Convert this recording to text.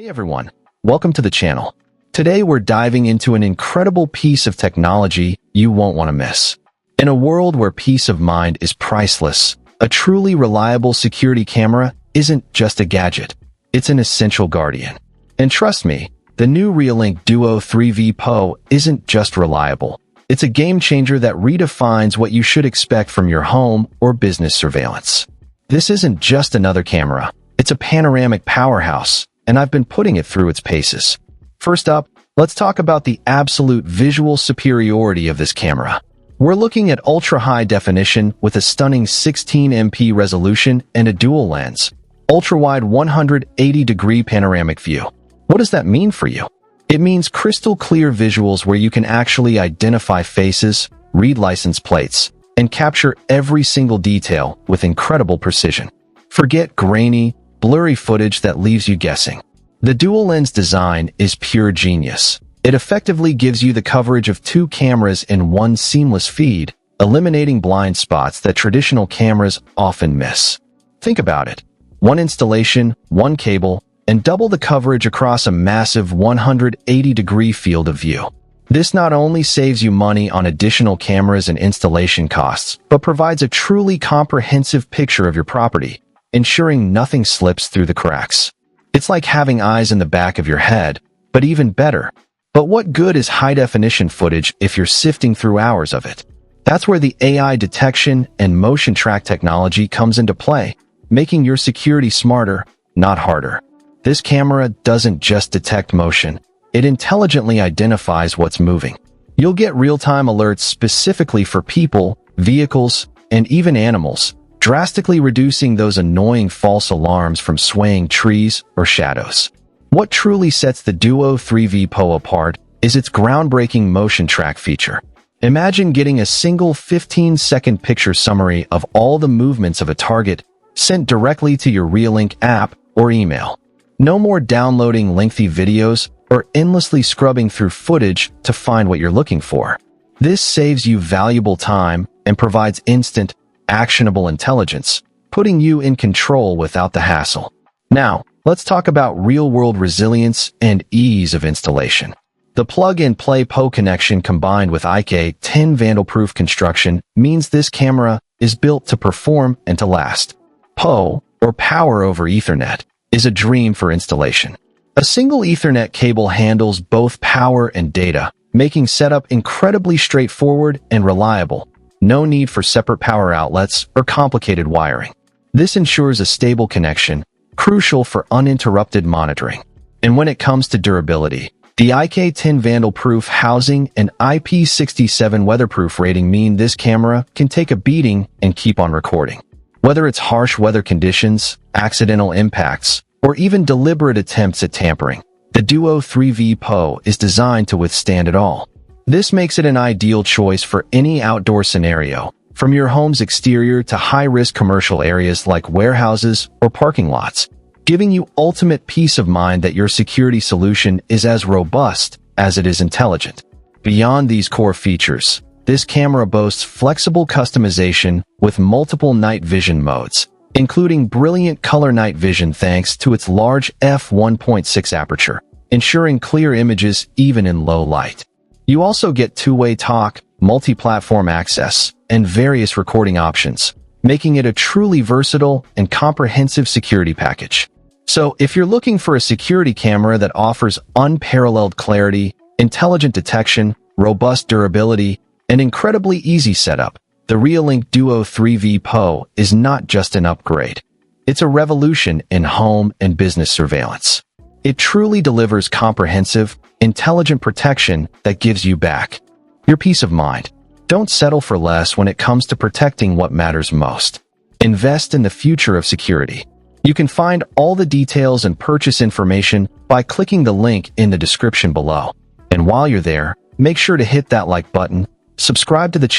Hey everyone, welcome to the channel. Today we're diving into an incredible piece of technology you won't want to miss. In a world where peace of mind is priceless, a truly reliable security camera isn't just a gadget, it's an essential guardian. And trust me, the new REOLINK Duo 3V PoE isn't just reliable. It's a game changer that redefines what you should expect from your home or business surveillance. This isn't just another camera, it's a panoramic powerhouse, and I've been putting it through its paces. First up, let's talk about the absolute visual superiority of this camera. We're looking at ultra-high definition with a stunning 16MP resolution and a dual lens, ultra-wide 180-degree panoramic view. What does that mean for you? It means crystal clear visuals where you can actually identify faces, read license plates, and capture every single detail with incredible precision. Forget grainy, blurry footage that leaves you guessing. The dual lens design is pure genius. It effectively gives you the coverage of two cameras in one seamless feed, eliminating blind spots that traditional cameras often miss. Think about it. One installation, one cable, and double the coverage across a massive 180-degree field of view. This not only saves you money on additional cameras and installation costs, but provides a truly comprehensive picture of your property, ensuring nothing slips through the cracks. It's like having eyes in the back of your head, but even better. But what good is high-definition footage if you're sifting through hours of it? That's where the AI detection and motion track technology comes into play, making your security smarter, not harder. This camera doesn't just detect motion, it intelligently identifies what's moving. You'll get real-time alerts specifically for people, vehicles, and even animals, drastically reducing those annoying false alarms from swaying trees or shadows. What truly sets the Duo 3V PoE apart is its groundbreaking motion track feature. Imagine getting a single 15-second picture summary of all the movements of a target sent directly to your Reolink app or email. No more downloading lengthy videos or endlessly scrubbing through footage to find what you're looking for. This saves you valuable time and provides instant, actionable intelligence, putting you in control without the hassle. Now, let's talk about real-world resilience and ease of installation. The plug-and-play PoE connection combined with IK10 vandal-proof construction means this camera is built to perform and to last. PoE, or Power over Ethernet, is a dream for installation. A single Ethernet cable handles both power and data, making setup incredibly straightforward and reliable. No need for separate power outlets or complicated wiring. This ensures a stable connection, crucial for uninterrupted monitoring. And when it comes to durability, the IK10 vandal-proof housing and IP67 weatherproof rating mean this camera can take a beating and keep on recording. Whether it's harsh weather conditions, accidental impacts, or even deliberate attempts at tampering, the Duo 3V PoE is designed to withstand it all. This makes it an ideal choice for any outdoor scenario, from your home's exterior to high-risk commercial areas like warehouses or parking lots, giving you ultimate peace of mind that your security solution is as robust as it is intelligent. Beyond these core features, this camera boasts flexible customization with multiple night vision modes, including brilliant color night vision thanks to its large f1.6 aperture, ensuring clear images even in low light. You also get two-way talk, multi-platform access, and various recording options, making it a truly versatile and comprehensive security package. So, if you're looking for a security camera that offers unparalleled clarity, intelligent detection, robust durability, and incredibly easy setup, the REOLINK Duo 3V PoE is not just an upgrade. It's a revolution in home and business surveillance. It truly delivers comprehensive, intelligent protection that gives you back your peace of mind. Don't settle for less when it comes to protecting what matters most. Invest in the future of security. You can find all the details and purchase information by clicking the link in the description below. And while you're there, make sure to hit that like button, subscribe to the channel,